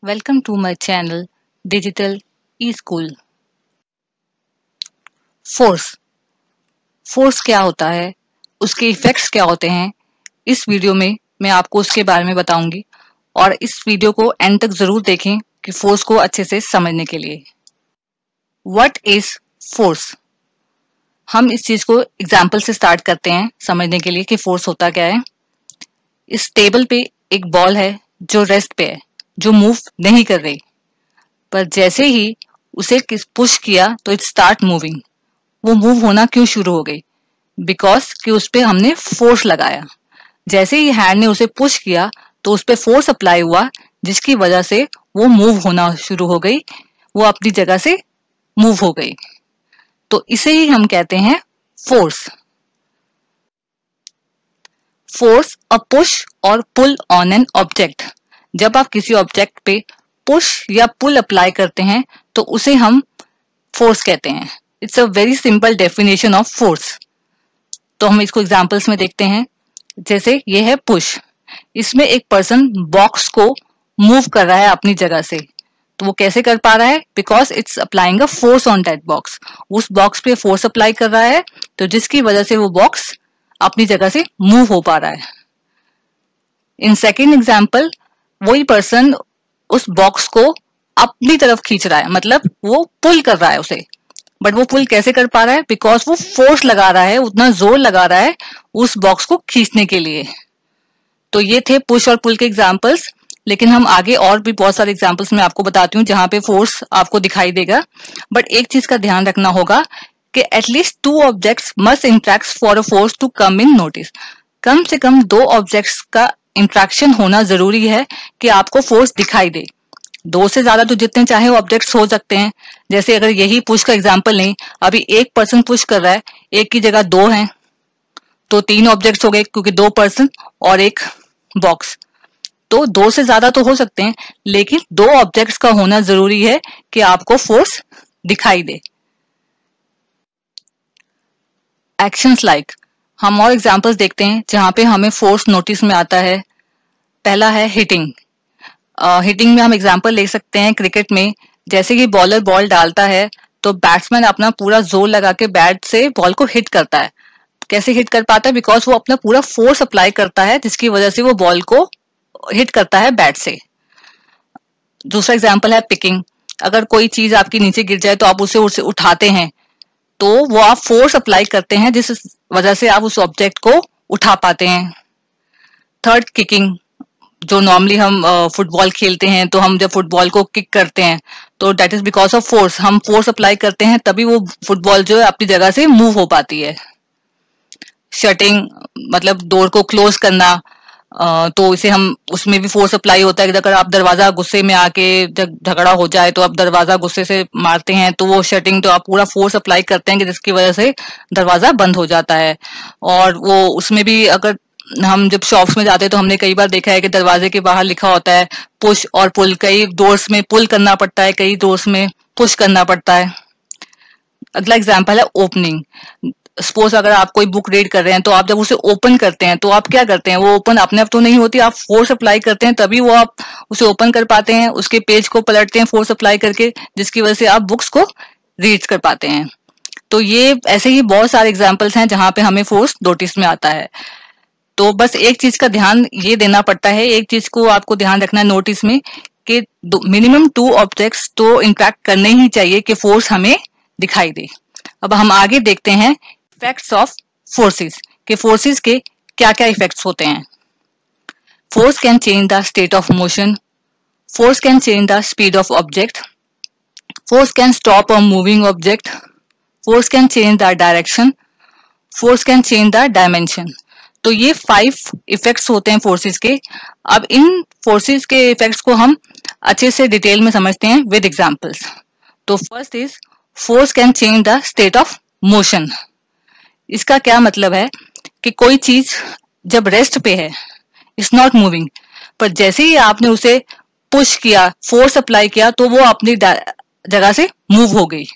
Welcome to my channel Digital E-School। Force क्या होता है, उसके इफेक्ट्स क्या होते हैं, इस वीडियो में मैं आपको उसके बारे में बताऊंगी और इस वीडियो को एंड तक जरूर देखें कि फोर्स को अच्छे से समझने के लिए। What is force? हम इस चीज को एग्जाम्पल से स्टार्ट करते हैं समझने के लिए कि फोर्स होता क्या है। इस टेबल पे एक बॉल है जो रेस्ट पे है, जो मूव नहीं कर रही, पर जैसे ही उसे पुश किया तो इट स्टार्ट मूविंग। वो मूव होना क्यों शुरू हो गई? बिकॉज कि उस पर हमने फोर्स लगाया। जैसे ही हैंड ने उसे पुश किया तो उस पर फोर्स अप्लाई हुआ, जिसकी वजह से वो मूव होना शुरू हो गई, वो अपनी जगह से मूव हो गई। तो इसे ही हम कहते हैं फोर्स। फोर्स अ पुश और पुल ऑन एन ऑब्जेक्ट। जब आप किसी ऑब्जेक्ट पे पुश या पुल अप्लाई करते हैं तो उसे हम फोर्स कहते हैं। It's a very simple definition of force. तो हम इसको एग्जांपल्स में देखते हैं। जैसे ये है पुश, इसमें एक पर्सन बॉक्स को मूव कर रहा है अपनी जगह से। तो वो कैसे कर पा रहा है? Because it's applying a force on that box. उस बॉक्स पे फोर्स अप्लाई कर रहा है, तो जिसकी वजह से वो बॉक्स अपनी जगह से मूव हो पा रहा है। इन सेकेंड एग्जाम्पल, वही पर्सन उस बॉक्स को अपनी तरफ खींच रहा है, मतलब वो पुल कर रहा है उसे। बट वो पुल कैसे कर पा रहा है? बिकॉज वो फोर्स लगा रहा है, उतना जोर लगा रहा है उस बॉक्स को खींचने के लिए। तो ये थे पुश और पुल के एग्जाम्पल्स, लेकिन हम आगे और भी बहुत सारे एग्जाम्पल्स में आपको बताती हूँ जहां पे फोर्स आपको दिखाई देगा। बट एक चीज का ध्यान रखना होगा कि at least 2 objects must interact for a force to come in notice. कम से कम 2 ऑब्जेक्ट्स का इंट्रैक्शन होना जरूरी है कि आपको फोर्स दिखाई दे। 2 से ज्यादा तो जितने चाहे ऑब्जेक्ट्स हो सकते हैं। जैसे अगर यही पुश का एग्जांपल लें, अभी एक पर्सन पुश कर रहा है, एक की जगह 2 हैं, तो 3 ऑब्जेक्ट्स हो गए, क्योंकि 2 पर्सन और एक बॉक्स। तो 2 से ज्यादा तो हो सकते हैं, लेकिन 2 ऑब्जेक्ट्स का होना जरूरी है कि आपको फोर्स दिखाई दे। एक्शंस लाइक, हम और एग्जांपल्स देखते हैं जहां पे हमें फोर्स नोटिस में आता है। पहला है हिटिंग। हिटिंग में हम एग्जांपल ले सकते हैं क्रिकेट में। जैसे कि बॉलर बॉल डालता है तो बैट्समैन अपना पूरा जोर लगा के बैट से बॉल को हिट करता है। कैसे हिट कर पाता है? बिकॉज वो अपना पूरा फोर्स अप्लाई करता है, जिसकी वजह से वो बॉल को हिट करता है बैट से। दूसरा एग्जांपल है पिकिंग। अगर कोई चीज आपकी नीचे गिर जाए तो आप उसे उठाते हैं, तो वो आप फोर्स अप्लाई करते हैं, जिस वजह से आप उस ऑब्जेक्ट को उठा पाते हैं। Third, kicking. जो नॉर्मली हम फुटबॉल खेलते हैं, तो हम जब फुटबॉल को किक करते हैं तो that is because of force. हम फोर्स अप्लाई करते हैं, तभी वो फुटबॉल जो है अपनी जगह से मूव हो पाती है। शटिंग मतलब डोर को क्लोज करना। तो इसे हम, उसमें भी फोर्स अप्लाई होता है। अगर आप दरवाजा गुस्से में आके जब झगड़ा हो जाए तो आप दरवाजा गुस्से से मारते हैं, तो वो शटिंग, तो आप पूरा फोर्स अप्लाई करते हैं कि जिसकी वजह से दरवाजा बंद हो जाता है। और वो उसमें भी अगर हम जब शॉप्स में जाते हैं तो हमने कई बार देखा है कि दरवाजे के बाहर लिखा होता है पुश और पुल। कई डोर्स में पुल करना पड़ता है, कई डोर्स में पुश करना पड़ता है। अगला एग्जाम्पल है ओपनिंग। सपोज अगर आप कोई बुक रीड कर रहे हैं, तो आप जब उसे ओपन करते हैं तो आप क्या करते हैं? वो ओपन अपने आप तो नहीं होती, आप फोर्स अप्लाई करते हैं, तभी वो आप उसे ओपन कर पाते हैं। उसके पेज को पलटते हैं फोर्स अप्लाई करके, जिसकी वजह से आप बुक्स को रीड कर पाते हैं। तो ये ऐसे ही बहुत सारे एग्जाम्पल्स हैं जहां पे हमें फोर्स नोटिस में आता है। तो बस एक चीज का ध्यान ये देना पड़ता है, एक चीज को आपको ध्यान रखना है नोटिस में, कि मिनिमम 2 ऑब्जेक्ट्स तो इंटरेक्ट करने ही चाहिए कि फोर्स हमें दिखाई दे। अब हम आगे देखते हैं इफेक्ट्स ऑफ फोर्सेस, कि फोर्सेस के क्या क्या इफेक्ट्स होते हैं। Force can change the state of motion, force can change the speed of object, force can stop a moving object, force can change the direction, force can change the dimension. तो ये 5 effects होते हैं forces के। अब इन forces के effects को हम अच्छे से डिटेल में समझते हैं विद एग्जांपल्स। तो first is force can change the state of motion. इसका क्या मतलब है कि कोई चीज जब रेस्ट पे है, इट्स नॉट मूविंग, पर जैसे ही आपने उसे पुश किया, फोर्स अप्लाई किया, तो वो अपनी जगह से मूव हो गई।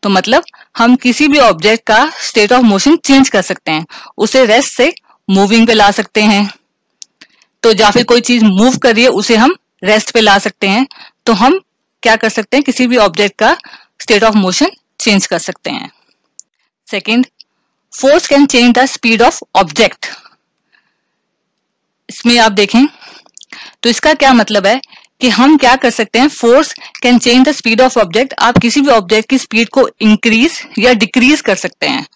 तो मतलब हम किसी भी ऑब्जेक्ट का स्टेट ऑफ मोशन चेंज कर सकते हैं, उसे रेस्ट से मूविंग पे ला सकते हैं। तो या फिर कोई चीज मूव कर रही है, उसे हम रेस्ट पे ला सकते हैं, तो हम क्या कर सकते हैं, किसी भी ऑब्जेक्ट का स्टेट ऑफ मोशन चेंज कर सकते हैं। Second, force can change the speed of object. इसमें आप देखें तो इसका क्या मतलब है कि हम क्या कर सकते हैं, force can change the speed of object. आप किसी भी ऑब्जेक्ट की स्पीड को इंक्रीज या डिक्रीज कर सकते हैं।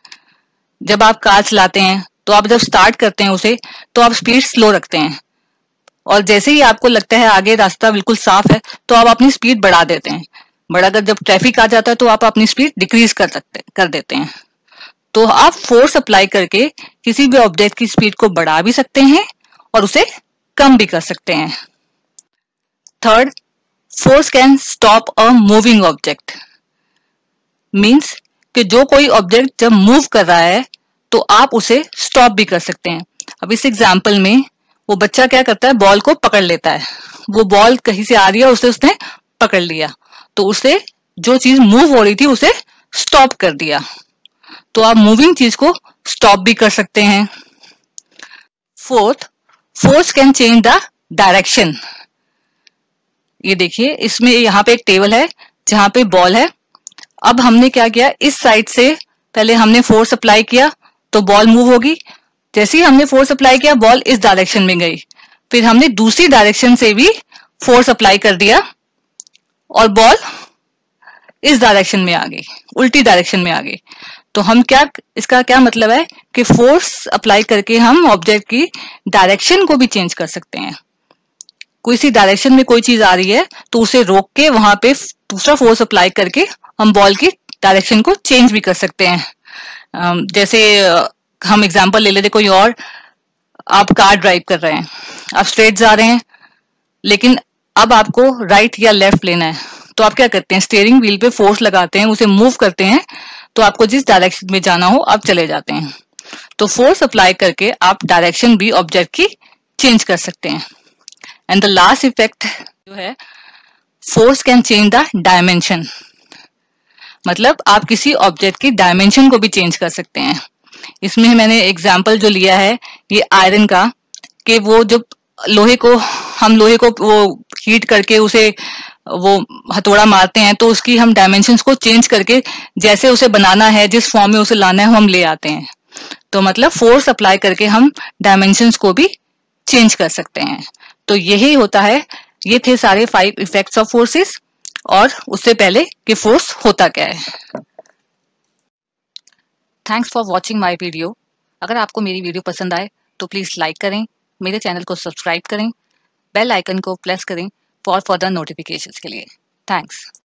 जब आप कार चलाते हैं तो आप जब स्टार्ट करते हैं उसे, तो आप स्पीड स्लो रखते हैं, और जैसे ही आपको लगता है आगे रास्ता बिल्कुल साफ है तो आप अपनी स्पीड बढ़ा देते हैं। बट अगर जब ट्रैफिक आ जाता है तो आप अपनी स्पीड डिक्रीज कर देते हैं। तो आप फोर्स अप्लाई करके किसी भी ऑब्जेक्ट की स्पीड को बढ़ा भी सकते हैं और उसे कम भी कर सकते हैं। Third, force can stop a moving object. Means कि जो कोई ऑब्जेक्ट जब मूव कर रहा है तो आप उसे स्टॉप भी कर सकते हैं। अब इस एग्जाम्पल में वो बच्चा क्या करता है, बॉल को पकड़ लेता है। वो बॉल कहीं से आ रही है, उसे उसने पकड़ लिया, तो उसे जो चीज मूव हो रही थी उसे स्टॉप कर दिया। तो आप मूविंग चीज को स्टॉप भी कर सकते हैं। Fourth, force can change the direction. ये देखिए, इसमें यहाँ पे एक टेबल है जहां पे बॉल है। अब हमने क्या किया, इस साइड से पहले हमने फोर्स अप्लाई किया तो बॉल मूव होगी। जैसे ही हमने फोर्स अप्लाई किया, बॉल इस डायरेक्शन में गई। फिर हमने दूसरी डायरेक्शन से भी फोर्स अप्लाई कर दिया और बॉल इस डायरेक्शन में आ गई, उल्टी डायरेक्शन में आ गई। तो हम क्या, इसका क्या मतलब है कि फोर्स अप्लाई करके हम ऑब्जेक्ट की डायरेक्शन को भी चेंज कर सकते हैं। कोई सी डायरेक्शन में कोई चीज आ रही है तो उसे रोक के वहां पे दूसरा फोर्स अप्लाई करके हम बॉल की डायरेक्शन को चेंज भी कर सकते हैं। जैसे हम एग्जांपल ले लेते कोई और, आप कार ड्राइव कर रहे हैं, आप स्ट्रेट जा रहे हैं, लेकिन अब आपको राइट या लेफ्ट लेना है, तो आप क्या करते हैं, स्टीयरिंग व्हील पे फोर्स लगाते हैं, उसे मूव करते हैं, तो आपको जिस डायरेक्शन में जाना हो आप चले जाते हैं। तो फोर्स अप्लाई करके आप डायरेक्शन भी ऑब्जेक्ट की चेंज कर सकते हैं। एंड द लास्ट इफेक्ट जो है, force can change the dimension. मतलब आप किसी ऑब्जेक्ट की डायमेंशन को भी चेंज कर सकते हैं। इसमें मैंने एग्जाम्पल जो लिया है ये आयरन का, कि वो जब हम लोहे को वो हीट करके उसे वो हथौड़ा मारते हैं, तो उसकी हम डायमेंशंस को चेंज करके जैसे उसे बनाना है, जिस फॉर्म में उसे लाना है, हम ले आते हैं। तो मतलब फोर्स अप्लाई करके हम डायमेंशंस को भी चेंज कर सकते हैं। तो यही होता है, ये थे सारे 5 इफेक्ट्स ऑफ फोर्सेस, और उससे पहले कि फोर्स होता क्या है। Thanks for watching my video. अगर आपको मेरी वीडियो पसंद आए तो प्लीज़ लाइक करें, मेरे चैनल को सब्सक्राइब करें, बेल आइकन को प्रेस करें फॉर फर्दर नोटिफिकेशंस के लिए। थैंक्स।